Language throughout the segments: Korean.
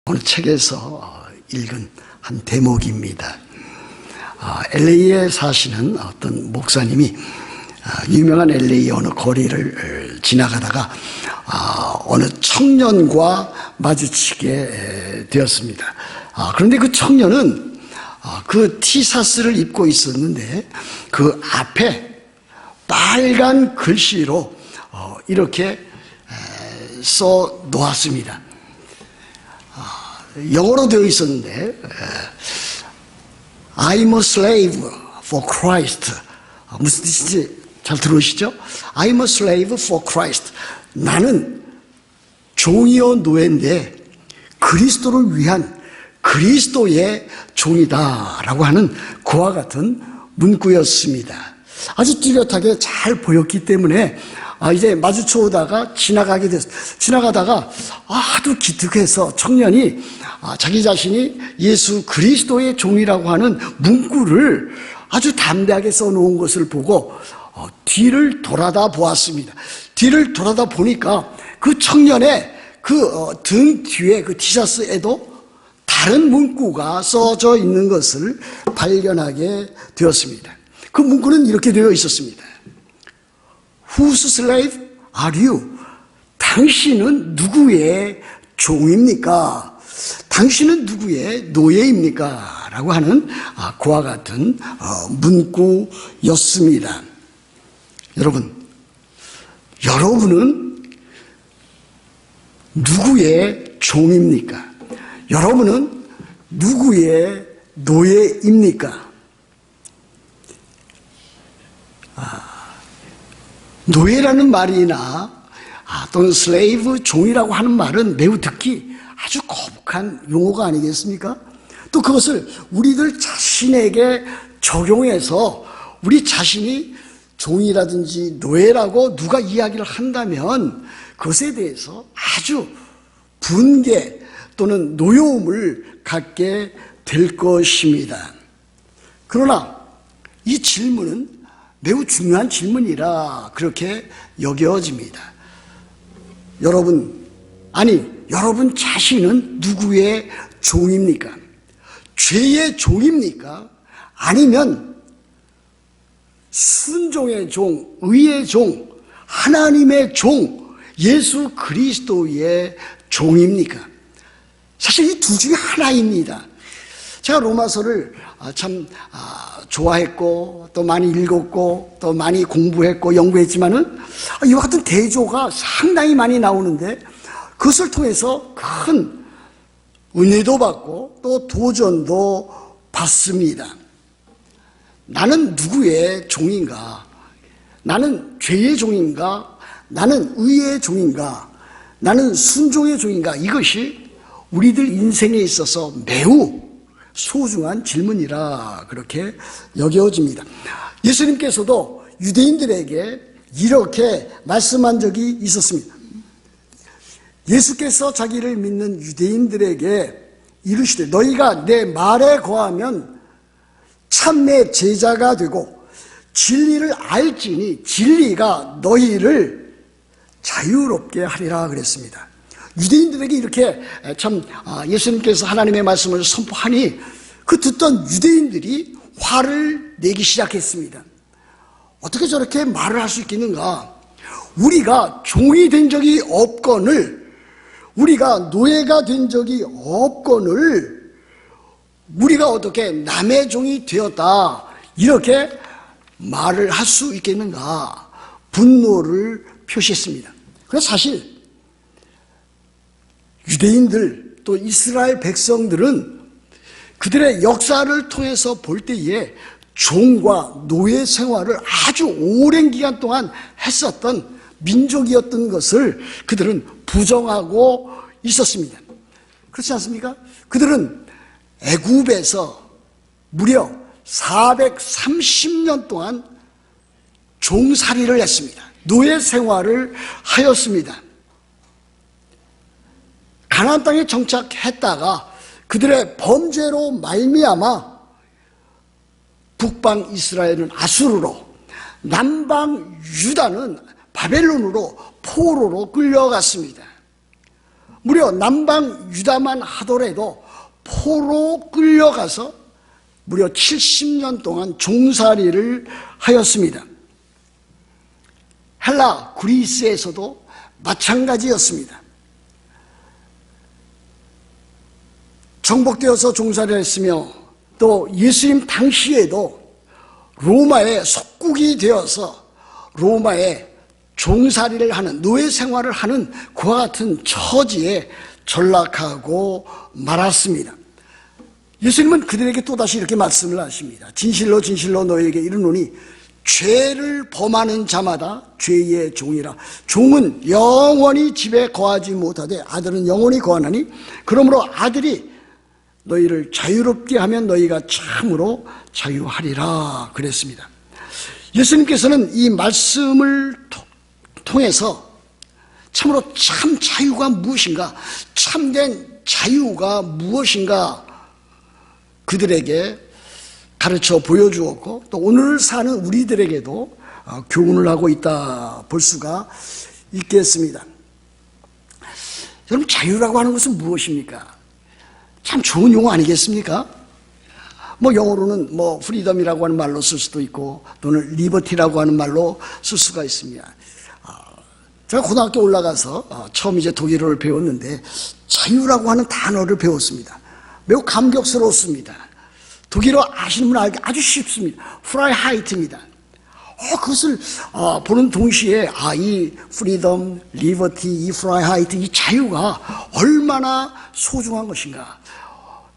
어느 책에서 읽은 한 대목입니다. LA에 사시는 어떤 목사님이 유명한 LA 어느 거리를 지나가다가 어느 청년과 마주치게 되었습니다. 그런데 그 청년은 그 티셔츠를 입고 있었는데 그 앞에 빨간 글씨로 이렇게 써 놓았습니다. 영어로 되어 있었는데 I'm a slave for Christ. 무슨 뜻인지 잘 들으시죠? I'm a slave for Christ. 나는 종이요 노예인데 그리스도를 위한 그리스도의 종이다 라고 하는 그와 같은 문구였습니다. 아주 뚜렷하게 잘 보였기 때문에 이제 마주쳐 오다가 지나가게 됐어요. 지나가다가 하도 기특해서 청년이 자기 자신이 예수 그리스도의 종이라고 하는 문구를 아주 담대하게 써놓은 것을 보고 뒤를 돌아다 보았습니다. 뒤를 돌아다 보니까 그 청년의 그 등 뒤에 그 티셔츠에도 다른 문구가 써져 있는 것을 발견하게 되었습니다. 그 문구는 이렇게 되어 있었습니다. Whose slave are you? 당신은 누구의 종입니까? 당신은 누구의 노예입니까? 라고 하는 그와 같은 문구였습니다. 여러분은 누구의 종입니까? 여러분은 누구의 노예입니까? 노예라는 말이나 또는 슬레이브, 종이라고 하는 말은 매우 듣기 아주 거북한 용어가 아니겠습니까? 또 그것을 우리들 자신에게 적용해서 우리 자신이 종이라든지 노예라고 누가 이야기를 한다면 그것에 대해서 아주 분개 또는 노여움을 갖게 될 것입니다. 그러나 이 질문은 매우 중요한 질문이라 그렇게 여겨집니다. 여러분 자신은 누구의 종입니까? 죄의 종입니까? 아니면 순종의 종, 의의 종, 하나님의 종, 예수 그리스도의 종입니까? 사실 이 두 중에 하나입니다. 제가 로마서를 참 좋아했고 또 많이 읽었고 또 많이 공부했고 연구했지만은 이와 같은 대조가 상당히 많이 나오는데 그것을 통해서 큰 은혜도 받고 또 도전도 받습니다. 나는 누구의 종인가? 나는 죄의 종인가? 나는 의의 종인가? 나는 순종의 종인가? 이것이 우리들 인생에 있어서 매우 소중한 질문이라 그렇게 여겨집니다. 예수님께서도 유대인들에게 이렇게 말씀한 적이 있었습니다. 예수께서 자기를 믿는 유대인들에게 이르시되 너희가 내 말에 거하면 참내 제자가 되고 진리를 알지니 진리가 너희를 자유롭게 하리라 그랬습니다. 유대인들에게 이렇게 참 예수님께서 하나님의 말씀을 선포하니 그 듣던 유대인들이 화를 내기 시작했습니다. 어떻게 저렇게 말을 할 수 있겠는가? 우리가 종이 된 적이 없거늘 우리가 노예가 된 적이 없거늘 우리가 어떻게 남의 종이 되었다 이렇게 말을 할 수 있겠는가? 분노를 표시했습니다. 그래서 사실 유대인들 또 이스라엘 백성들은 그들의 역사를 통해서 볼 때에 종과 노예 생활을 아주 오랜 기간 동안 했었던 민족이었던 것을 그들은 부정하고 있었습니다. 그렇지 않습니까? 그들은 애굽에서 무려 430년 동안 종살이를 했습니다. 노예 생활을 하였습니다. 가나안 땅에 정착했다가 그들의 범죄로 말미암아 북방 이스라엘은 아수르로, 남방 유다는 바벨론으로 포로로 끌려갔습니다. 무려 남방 유다만 하더라도 포로 끌려가서 무려 70년 동안 종살이를 하였습니다. 헬라, 그리스에서도 마찬가지였습니다. 정복되어서 종살이를 했으며 또 예수님 당시에도 로마의 속국이 되어서 로마의 종살이를 하는, 노예 생활을 하는 그와 같은 처지에 전락하고 말았습니다. 예수님은 그들에게 또다시 이렇게 말씀을 하십니다. 진실로 진실로 너희에게 이르노니 죄를 범하는 자마다 죄의 종이라. 종은 영원히 집에 거하지 못하되 아들은 영원히 거하나니 그러므로 아들이 너희를 자유롭게 하면 너희가 참으로 자유하리라 그랬습니다. 예수님께서는 이 말씀을 통해서 참으로 참 자유가 무엇인가, 참된 자유가 무엇인가 그들에게 가르쳐 보여주었고 또 오늘 사는 우리들에게도 교훈을 하고 있다 볼 수가 있겠습니다. 여러분, 자유라고 하는 것은 무엇입니까? 참 좋은 용어 아니겠습니까? 영어로는 프리덤이라고 하는 말로 쓸 수도 있고 또는 리버티라고 하는 말로 쓸 수가 있습니다. 제가 고등학교 올라가서 처음 이제 독일어를 배웠는데 자유라고 하는 단어를 배웠습니다. 매우 감격스러웠습니다. 독일어 아시는 분 알기 아주 쉽습니다. 프라이하이트입니다. 그것을 보는 동시에 이 프리덤, 리버티, 이 프라이하이트, 이 자유가 얼마나 소중한 것인가.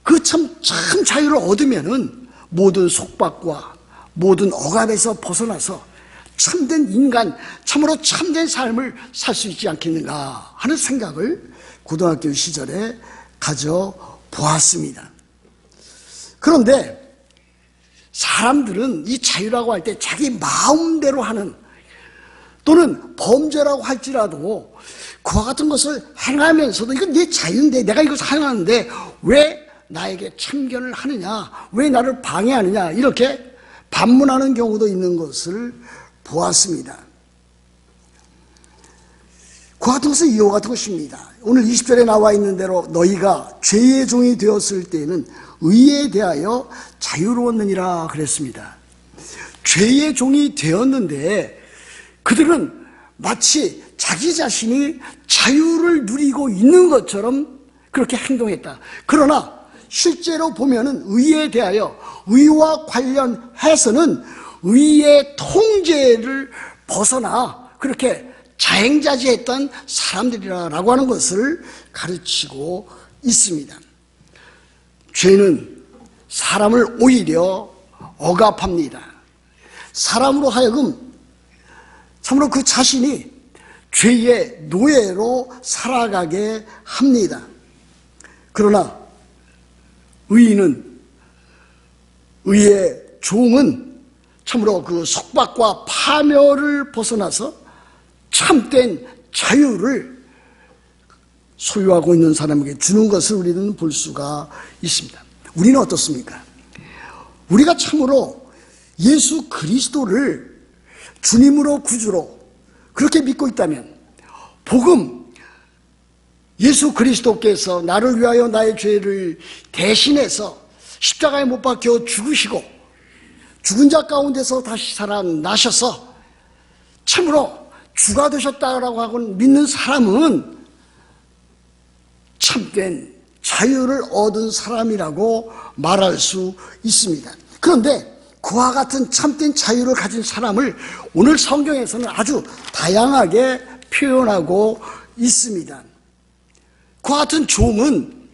그 참 자유를 얻으면은 모든 속박과 모든 억압에서 벗어나서 참된 인간, 참으로 참된 삶을 살 수 있지 않겠는가 하는 생각을 고등학교 시절에 가져보았습니다. 그런데 사람들은 이 자유라고 할 때 자기 마음대로 하는 또는 범죄라고 할지라도 그와 같은 것을 행하면서도 이건 내 자유인데 내가 이것을 행하는데 왜 나에게 참견을 하느냐, 왜 나를 방해하느냐 이렇게 반문하는 경우도 있는 것을 보았습니다. 그와 같은 것은 이와 같은 것입니다. 오늘 20절에 나와 있는 대로 너희가 죄의 종이 되었을 때에는 의에 대하여 자유로웠느니라 그랬습니다. 죄의 종이 되었는데 그들은 마치 자기 자신이 자유를 누리고 있는 것처럼 그렇게 행동했다. 그러나 실제로 보면은 의에 대하여, 의와 관련해서는 의의 통제를 벗어나 그렇게 자행자지했던 사람들이라고 하는 것을 가르치고 있습니다. 죄는 사람을 오히려 억압합니다. 사람으로 하여금 참으로 그 자신이 죄의 노예로 살아가게 합니다. 그러나 의의 종은 참으로 그 속박과 파멸을 벗어나서 참된 자유를 소유하고 있는 사람에게 주는 것을 우리는 볼 수가 있습니다. 우리는 어떻습니까? 우리가 참으로 예수 그리스도를 주님으로 구주로 그렇게 믿고 있다면 복음, 예수 그리스도께서 나를 위하여 나의 죄를 대신해서 십자가에 못 박혀 죽으시고 죽은 자 가운데서 다시 살아나셔서 참으로 주가 되셨다라고 하고 믿는 사람은 참된 자유를 얻은 사람이라고 말할 수 있습니다. 그런데 그와 같은 참된 자유를 가진 사람을 오늘 성경에서는 아주 다양하게 표현하고 있습니다. 그와 같은 종은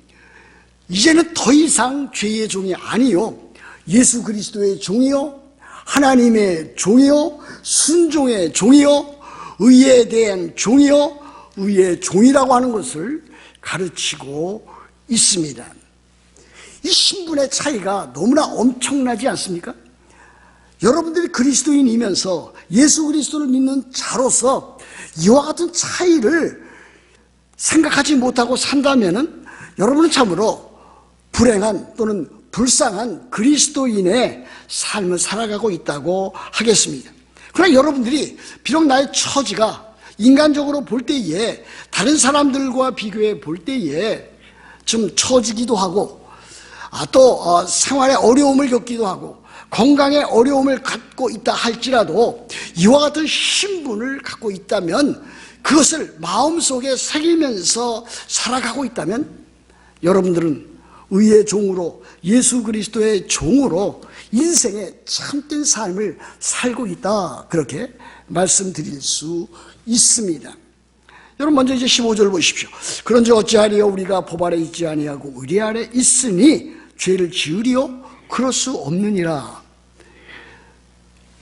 이제는 더 이상 죄의 종이 아니요, 예수 그리스도의 종이요, 하나님의 종이요, 순종의 종이요, 의에 대한 종이요, 의의 종이라고 하는 것을 가르치고 있습니다. 이 신분의 차이가 너무나 엄청나지 않습니까? 여러분들이 그리스도인이면서 예수 그리스도를 믿는 자로서 이와 같은 차이를 생각하지 못하고 산다면은 여러분은 참으로 불행한 또는 불쌍한 그리스도인의 삶을 살아가고 있다고 하겠습니다. 그러나 여러분들이 비록 나의 처지가 인간적으로 볼 때에 다른 사람들과 비교해 볼 때에 좀 처지기도 하고 또 생활에 어려움을 겪기도 하고 건강에 어려움을 갖고 있다 할지라도 이와 같은 신분을 갖고 있다면 그것을 마음속에 새기면서 살아가고 있다면 여러분들은 의의 종으로 예수 그리스도의 종으로 인생의 참된 삶을 살고 있다 그렇게 말씀드릴 수 있습니다. 여러분 먼저 이제 15절 보십시오. 그런즉 어찌하리요 우리가 법 아래 있지 아니하고 의리 아래 있으니 죄를 지으리요 그럴 수 없느니라.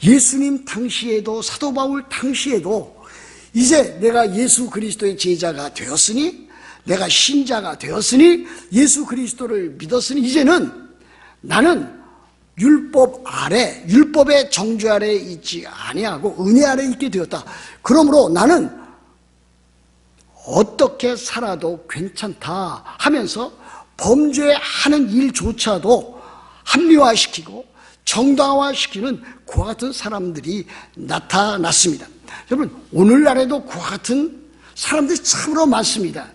예수님 당시에도 사도 바울 당시에도 이제 내가 예수 그리스도의 제자가 되었으니 내가 신자가 되었으니 예수 그리스도를 믿었으니 이제는 나는 율법 아래 율법의 정죄 아래에 있지 아니하고 은혜 아래에 있게 되었다. 그러므로 나는 어떻게 살아도 괜찮다 하면서 범죄하는 일조차도 합리화시키고 정당화시키는 그와 같은 사람들이 나타났습니다. 여러분 오늘날에도 그와 같은 사람들이 참으로 많습니다.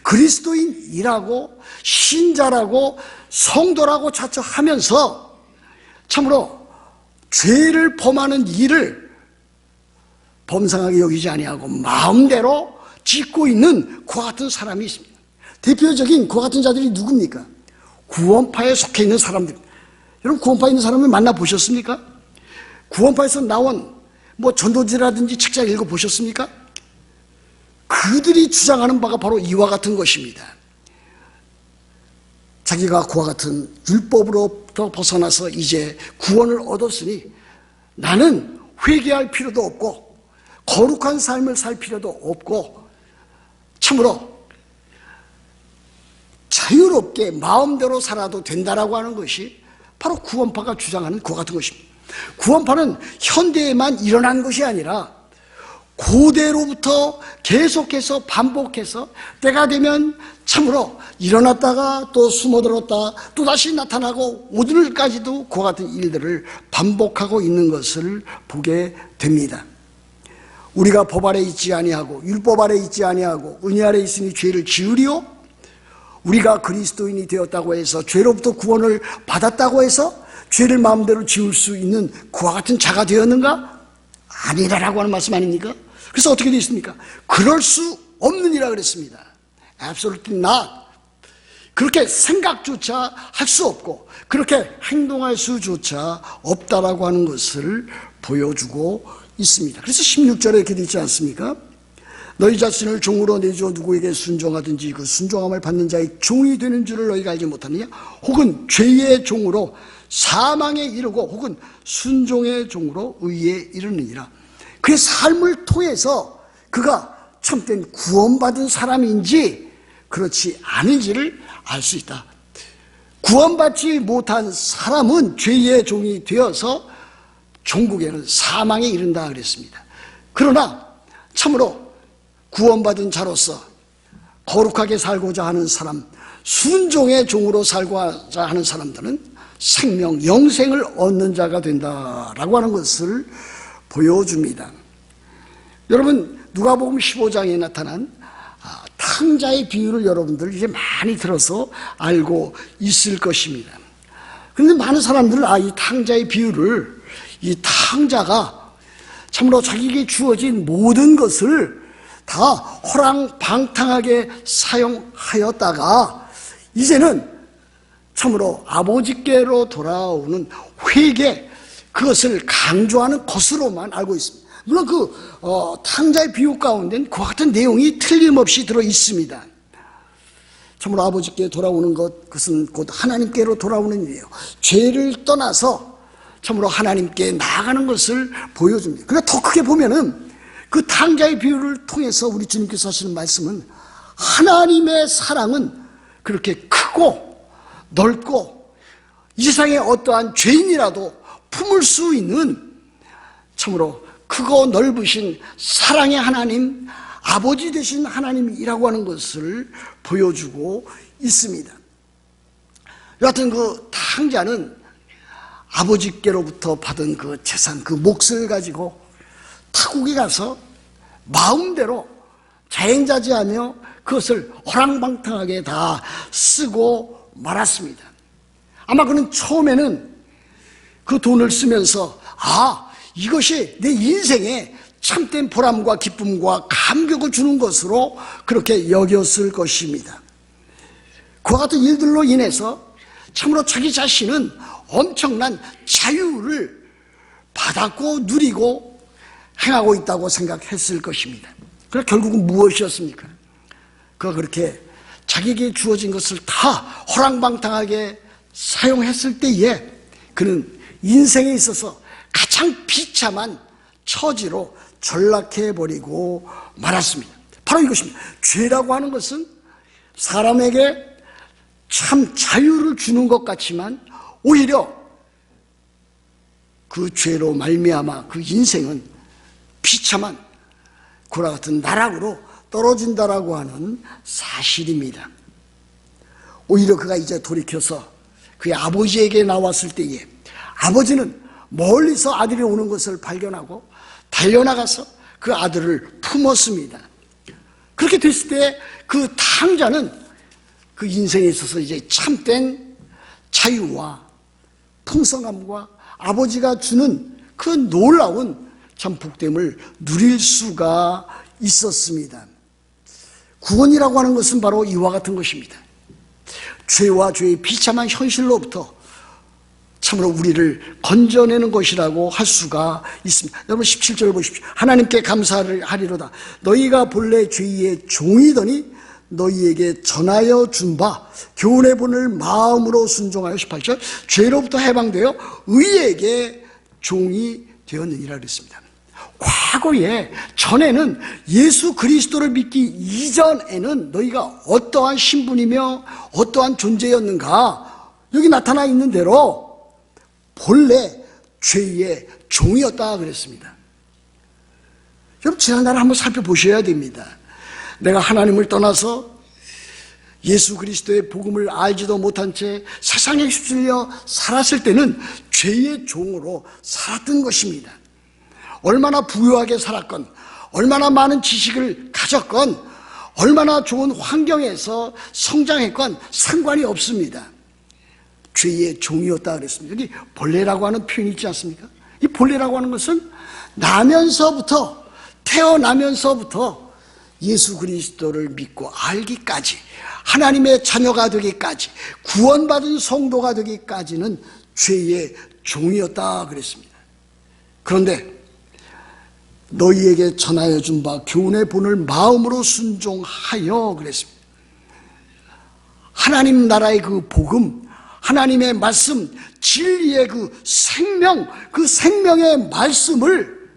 그리스도인이라고 신자라고 성도라고 자처하면서 참으로 죄를 범하는 일을 범상하게 여기지 아니하고 마음대로 짓고 있는 그와 같은 사람이 있습니다. 대표적인 그와 같은 자들이 누굽니까? 구원파에 속해 있는 사람들. 여러분 구원파에 있는 사람을 만나보셨습니까? 구원파에서 나온 전도지라든지 책장 읽어보셨습니까? 그들이 주장하는 바가 바로 이와 같은 것입니다. 자기가 그와 같은 율법으로부터 벗어나서 이제 구원을 얻었으니 나는 회개할 필요도 없고 거룩한 삶을 살 필요도 없고 참으로 자유롭게 마음대로 살아도 된다라고 하는 것이 바로 구원파가 주장하는 그와 같은 것입니다. 구원파는 현대에만 일어난 것이 아니라 고대로부터 계속해서 반복해서 때가 되면 참으로 일어났다가 또 숨어들었다 또 다시 나타나고 오늘까지도 그와 같은 일들을 반복하고 있는 것을 보게 됩니다. 우리가 법 아래 있지 아니하고 율법 아래 있지 아니하고 은혜 아래 있으니 죄를 지으리요? 우리가 그리스도인이 되었다고 해서 죄로부터 구원을 받았다고 해서 죄를 마음대로 지을 수 있는 그와 같은 자가 되었는가? 아니라라고 하는 말씀 아닙니까? 그래서 어떻게 되어 있습니까? 그럴 수 없느니라 그랬습니다. Absolutely not. 그렇게 생각조차 할 수 없고 그렇게 행동할 수조차 없다라고 하는 것을 보여주고 있습니다. 그래서 16절에 이렇게 되어 있지 않습니까? 너희 자신을 종으로 내줘 누구에게 순종하든지 그 순종함을 받는 자의 종이 되는 줄을 너희가 알지 못하느냐? 혹은 죄의 종으로 사망에 이르고 혹은 순종의 종으로 의에 이르느니라. 그의 삶을 통해서 그가 참된 구원받은 사람인지 그렇지 않은지를 알 수 있다. 구원받지 못한 사람은 죄의 종이 되어서 종국에는 사망에 이른다 그랬습니다. 그러나 참으로 구원받은 자로서 거룩하게 살고자 하는 사람, 순종의 종으로 살고자 하는 사람들은 생명, 영생을 얻는 자가 된다라고 하는 것을 보여줍니다. 여러분 누가복음 15장에 나타난 탕자의 비유를 여러분들 이제 많이 들어서 알고 있을 것입니다. 그런데 많은 사람들은 이 탕자의 비유를 이 탕자가 참으로 자기에게 주어진 모든 것을 다 허랑방탕하게 사용하였다가 이제는 참으로 아버지께로 돌아오는 회개, 그것을 강조하는 것으로만 알고 있습니다. 물론 탕자의 비유 가운데는 그와 같은 내용이 틀림없이 들어 있습니다. 참으로 아버지께 돌아오는 것, 그것은 곧 하나님께로 돌아오는 일이에요. 죄를 떠나서 참으로 하나님께 나아가는 것을 보여줍니다. 그러니까 더 크게 보면은 그 탕자의 비유를 통해서 우리 주님께서 하시는 말씀은 하나님의 사랑은 그렇게 크고 넓고 이 세상에 어떠한 죄인이라도 품을 수 있는 참으로 크고 넓으신 사랑의 하나님, 아버지 되신 하나님이라고 하는 것을 보여주고 있습니다. 여하튼 그 탕자는 아버지께로부터 받은 그 재산, 그 몫을 가지고 타국에 가서 마음대로 자행자재하며 그것을 허랑방탕하게 다 쓰고 말았습니다. 아마 그는 처음에는 그 돈을 쓰면서 이것이 내 인생에 참된 보람과 기쁨과 감격을 주는 것으로 그렇게 여겼을 것입니다. 그와 같은 일들로 인해서 참으로 자기 자신은 엄청난 자유를 받았고 누리고 행하고 있다고 생각했을 것입니다. 그러나 결국은 무엇이었습니까? 그가 그렇게 자기에게 주어진 것을 다 허랑방탕하게 사용했을 때에 그는 인생에 있어서 가장 비참한 처지로 전락해버리고 말았습니다. 바로 이것입니다. 죄라고 하는 것은 사람에게 참 자유를 주는 것 같지만 오히려 그 죄로 말미암아 그 인생은 비참한 그와 같은 나락으로 떨어진다라고 하는 사실입니다. 오히려 그가 이제 돌이켜서 그의 아버지에게 나왔을 때에 아버지는 멀리서 아들이 오는 것을 발견하고 달려나가서 그 아들을 품었습니다. 그렇게 됐을 때 그 탕자는 그 인생에 있어서 이제 참된 자유와 풍성함과 아버지가 주는 그 놀라운 참 복됨을 누릴 수가 있었습니다. 구원이라고 하는 것은 바로 이와 같은 것입니다. 죄와 죄의 비참한 현실로부터 참으로 우리를 건져내는 것이라고 할 수가 있습니다. 여러분 17절 보십시오. 하나님께 감사를 하리로다. 너희가 본래 죄의 종이더니 너희에게 전하여 준 바 교훈의 본을 마음으로 순종하여 18절 죄로부터 해방되어 의에게 종이 되었느니라 그랬습니다. 과거에 전에는 예수 그리스도를 믿기 이전에는 너희가 어떠한 신분이며 어떠한 존재였는가 여기 나타나 있는 대로 본래 죄의 종이었다 그랬습니다. 여러분 지난날을 한번 살펴보셔야 됩니다. 내가 하나님을 떠나서 예수 그리스도의 복음을 알지도 못한 채 세상에 휩쓸려 살았을 때는 죄의 종으로 살았던 것입니다. 얼마나 부유하게 살았건 얼마나 많은 지식을 가졌건 얼마나 좋은 환경에서 성장했건 상관이 없습니다. 죄의 종이었다 그랬습니다. 여기 본래라고 하는 표현이 있지 않습니까? 이 본래라고 하는 것은 태어나면서부터 예수 그리스도를 믿고 알기까지 하나님의 자녀가 되기까지 구원받은 성도가 되기까지는 죄의 종이었다 그랬습니다. 그런데 너희에게 전하여 준 바 교훈의 본을 마음으로 순종하여 그랬습니다. 하나님 나라의 그 복음, 하나님의 말씀, 진리의 그 생명의 말씀을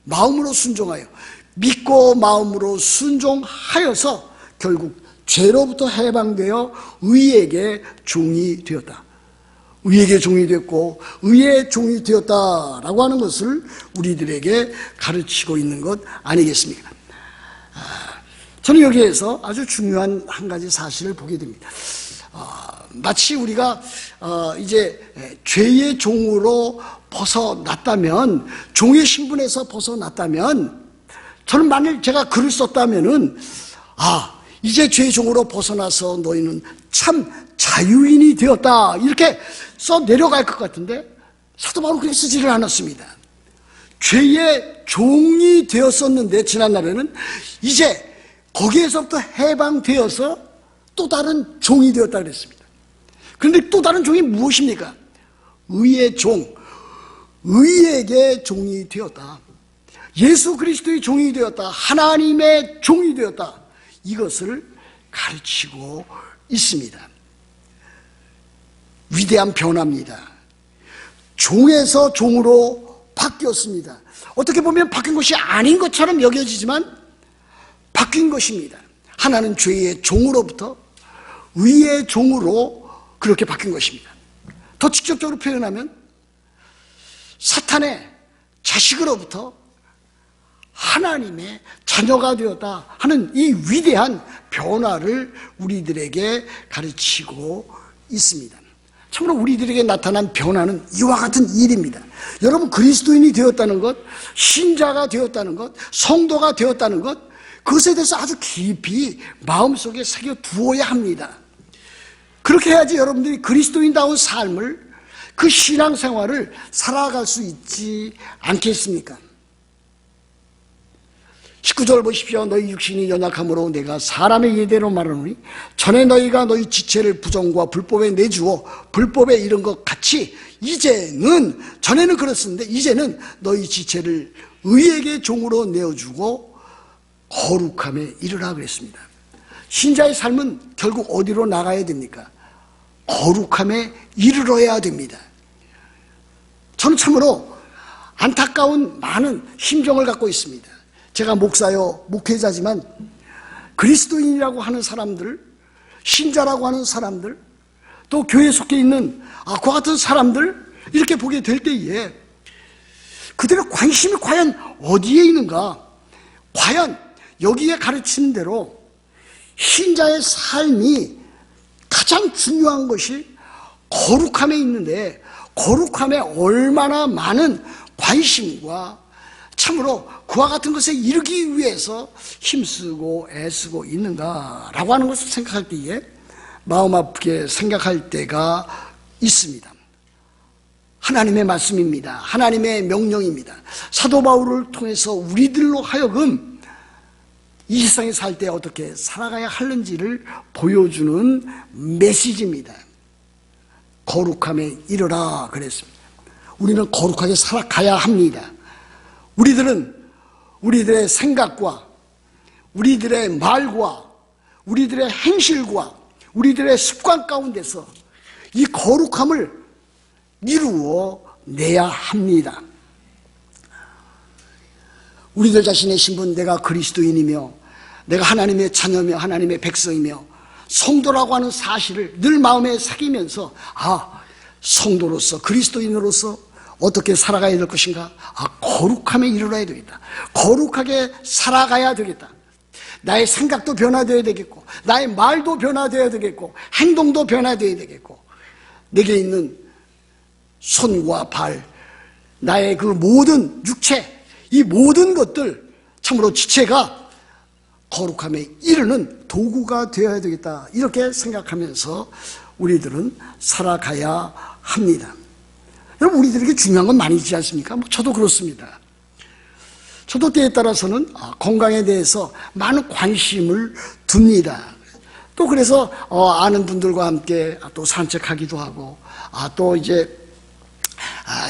마음으로 순종하여 믿고 마음으로 순종하여서 결국 죄로부터 해방되어 의에게 종이 되었다. 의에게 종이 되었고 의의 종이 되었다라고 하는 것을 우리들에게 가르치고 있는 것 아니겠습니까? 저는 여기에서 아주 중요한 한 가지 사실을 보게 됩니다. 마치 우리가 이제 죄의 종으로 벗어났다면, 종의 신분에서 벗어났다면, 저는 만일 제가 글을 썼다면은 이제 죄의 종으로 벗어나서 너희는 참 자유인이 되었다 이렇게 써 내려갈 것 같은데 사도 바울은 그렇게 쓰지를 않았습니다. 죄의 종이 되었었는데 지난날에는 이제 거기에서부터 해방되어서 또 다른 종이 되었다 그랬습니다. 그런데 또 다른 종이 무엇입니까? 의의 종, 의에게 종이 되었다. 예수 그리스도의 종이 되었다. 하나님의 종이 되었다. 이것을 가르치고 있습니다. 위대한 변화입니다. 종에서 종으로 바뀌었습니다. 어떻게 보면 바뀐 것이 아닌 것처럼 여겨지지만 바뀐 것입니다. 하나는 죄의 종으로부터 의의 종으로 그렇게 바뀐 것입니다. 더 직접적으로 표현하면 사탄의 자식으로부터 하나님의 자녀가 되었다 하는 이 위대한 변화를 우리들에게 가르치고 있습니다. 참으로 우리들에게 나타난 변화는 이와 같은 일입니다. 여러분, 그리스도인이 되었다는 것, 신자가 되었다는 것, 성도가 되었다는 것, 그것에 대해서 아주 깊이 마음속에 새겨 두어야 합니다. 그렇게 해야지 여러분들이 그리스도인다운 삶을, 그 신앙생활을 살아갈 수 있지 않겠습니까? 19절 보십시오. 너희 육신이 연약함으로 내가 사람의 예대로 말하노니 전에 너희가 너희 지체를 부정과 불법에 내주어 불법에 이른 것 같이 이제는, 전에는 그렇었는데 이제는 너희 지체를 의에게 종으로 내어주고 거룩함에 이르라 그랬습니다. 신자의 삶은 결국 어디로 나가야 됩니까? 거룩함에 이르러야 됩니다. 저는 참으로 안타까운 많은 심정을 갖고 있습니다. 제가 목사요, 목회자지만 그리스도인이라고 하는 사람들, 신자라고 하는 사람들, 또 교회에 속해 있는 그와 같은 사람들 이렇게 보게 될 때에 그들의 관심이 과연 어디에 있는가? 과연 여기에 가르치는 대로 신자의 삶이 가장 중요한 것이 거룩함에 있는데, 거룩함에 얼마나 많은 관심과 참으로 그와 같은 것에 이르기 위해서 힘쓰고 애쓰고 있는가라고 하는 것을 생각할 때에 마음 아프게 생각할 때가 있습니다. 하나님의 말씀입니다. 하나님의 명령입니다. 사도 바울을 통해서 우리들로 하여금 이 세상에 살 때 어떻게 살아가야 하는지를 보여주는 메시지입니다. 거룩함에 이르라 그랬습니다. 우리는 거룩하게 살아가야 합니다. 우리들은 우리들의 생각과 우리들의 말과 우리들의 행실과 우리들의 습관 가운데서 이 거룩함을 이루어 내야 합니다. 우리들 자신의 신분, 내가 그리스도인이며 내가 하나님의 자녀며 하나님의 백성이며 성도라고 하는 사실을 늘 마음에 새기면서 성도로서, 그리스도인으로서 어떻게 살아가야 될 것인가? 거룩함에 이르러야 되겠다. 거룩하게 살아가야 되겠다. 나의 생각도 변화되어야 되겠고, 나의 말도 변화되어야 되겠고, 행동도 변화되어야 되겠고, 내게 있는 손과 발, 나의 그 모든 육체, 이 모든 것들 참으로 지체가 거룩함에 이르는 도구가 되어야 되겠다. 이렇게 생각하면서 우리들은 살아가야 합니다. 여러분, 우리들에게 중요한 건 많이 있지 않습니까? 저도 그렇습니다. 저도 때에 따라서는 건강에 대해서 많은 관심을 둡니다. 또 그래서 아는 분들과 함께 또 산책하기도 하고, 또 이제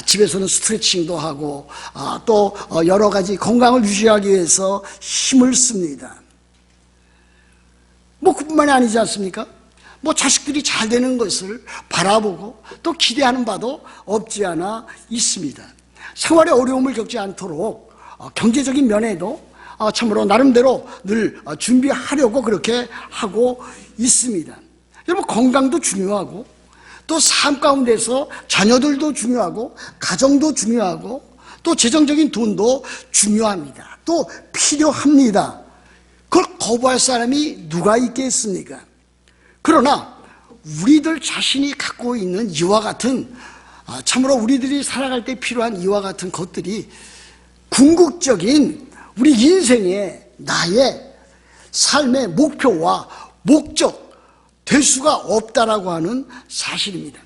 집에서는 스트레칭도 하고, 또 여러 가지 건강을 유지하기 위해서 힘을 씁니다. 그뿐만이 아니지 않습니까? 자식들이 잘 되는 것을 바라보고 또 기대하는 바도 없지 않아 있습니다. 생활에 어려움을 겪지 않도록 경제적인 면에도 참으로 나름대로 늘 준비하려고 그렇게 하고 있습니다. 여러분, 건강도 중요하고 또 삶 가운데서 자녀들도 중요하고 가정도 중요하고 또 재정적인 돈도 중요합니다. 또 필요합니다. 그걸 거부할 사람이 누가 있겠습니까? 그러나 우리들 자신이 갖고 있는 이와 같은, 참으로 우리들이 살아갈 때 필요한 이와 같은 것들이 궁극적인 우리 인생의, 나의 삶의 목표와 목적 될 수가 없다라고 하는 사실입니다.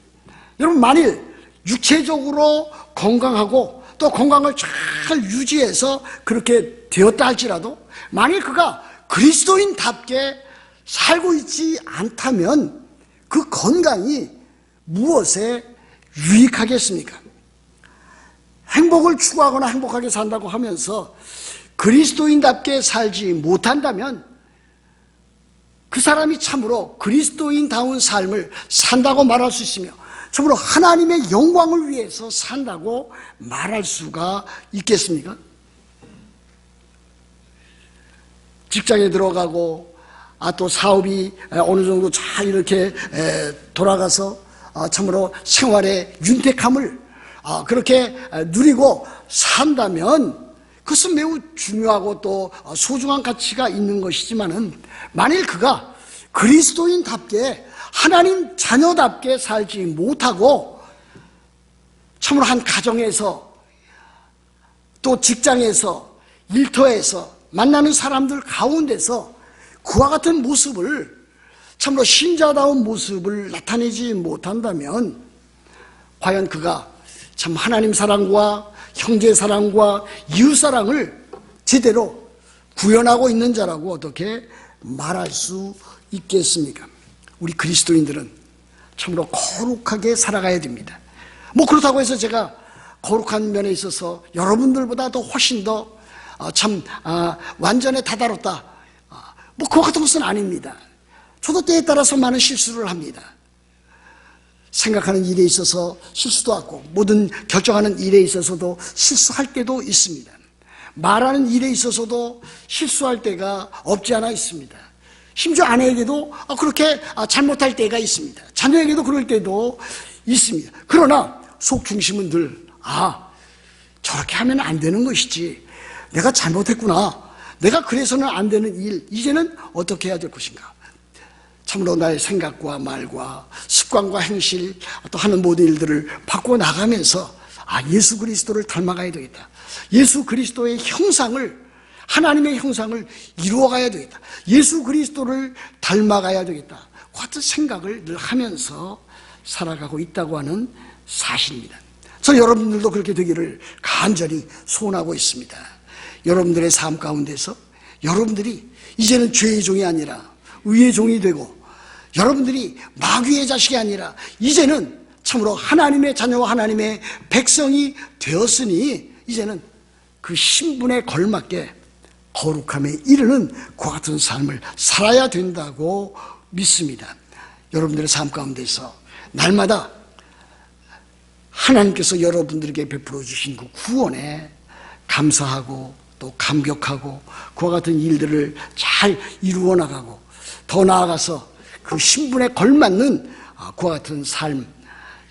여러분, 만일 육체적으로 건강하고 또 건강을 잘 유지해서 그렇게 되었다 할지라도 만일 그가 그리스도인답게 살고 있지 않다면 그 건강이 무엇에 유익하겠습니까? 행복을 추구하거나 행복하게 산다고 하면서 그리스도인답게 살지 못한다면 그 사람이 참으로 그리스도인다운 삶을 산다고 말할 수 있으며 참으로 하나님의 영광을 위해서 산다고 말할 수가 있겠습니까? 직장에 들어가고 또 사업이 어느 정도 잘 이렇게 돌아가서 참으로 생활의 윤택함을 그렇게 누리고 산다면 그것은 매우 중요하고 또 소중한 가치가 있는 것이지만은 만일 그가 그리스도인답게 하나님 자녀답게 살지 못하고 참으로 한 가정에서 또 직장에서 일터에서 만나는 사람들 가운데서 그와 같은 모습을 참으로 신자다운 모습을 나타내지 못한다면 과연 그가 참 하나님 사랑과 형제 사랑과 이웃 사랑을 제대로 구현하고 있는 자라고 어떻게 말할 수 있겠습니까? 우리 그리스도인들은 참으로 거룩하게 살아가야 됩니다. 뭐 그렇다고 해서 제가 거룩한 면에 있어서 여러분들보다 더 훨씬 더 완전에 다다랐다, 뭐 그와 같은 것은 아닙니다. 저도 때에 따라서 많은 실수를 합니다. 생각하는 일에 있어서 실수도 하고 모든 결정하는 일에 있어서도 실수할 때도 있습니다. 말하는 일에 있어서도 실수할 때가 없지 않아 있습니다. 심지어 아내에게도 그렇게 잘못할 때가 있습니다. 자녀에게도 그럴 때도 있습니다. 그러나 속 중심은 늘 저렇게 하면 안 되는 것이지, 내가 잘못했구나, 내가 그래서는 안 되는 일, 이제는 어떻게 해야 될 것인가, 참으로 나의 생각과 말과 습관과 행실 또 하는 모든 일들을 바꿔 나가면서 예수 그리스도를 닮아가야 되겠다, 예수 그리스도의 형상을, 하나님의 형상을 이루어가야 되겠다, 예수 그리스도를 닮아가야 되겠다, 그 같은 생각을 늘 하면서 살아가고 있다고 하는 사실입니다. 저 여러분들도 그렇게 되기를 간절히 소원하고 있습니다. 여러분들의 삶 가운데서 여러분들이 이제는 죄의 종이 아니라 의의 종이 되고, 여러분들이 마귀의 자식이 아니라 이제는 참으로 하나님의 자녀와 하나님의 백성이 되었으니 이제는 그 신분에 걸맞게 거룩함에 이르는 그와 같은 삶을 살아야 된다고 믿습니다. 여러분들의 삶 가운데서 날마다 하나님께서 여러분들에게 베풀어 주신 그 구원에 감사하고 또 감격하고 그와 같은 일들을 잘 이루어 나가고, 더 나아가서 그 신분에 걸맞는 그와 같은 삶,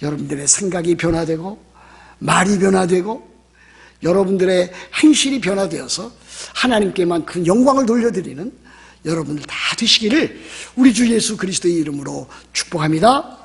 여러분들의 생각이 변화되고 말이 변화되고 여러분들의 행실이 변화되어서 하나님께만 그 영광을 돌려드리는 여러분들 다 되시기를 우리 주 예수 그리스도의 이름으로 축복합니다.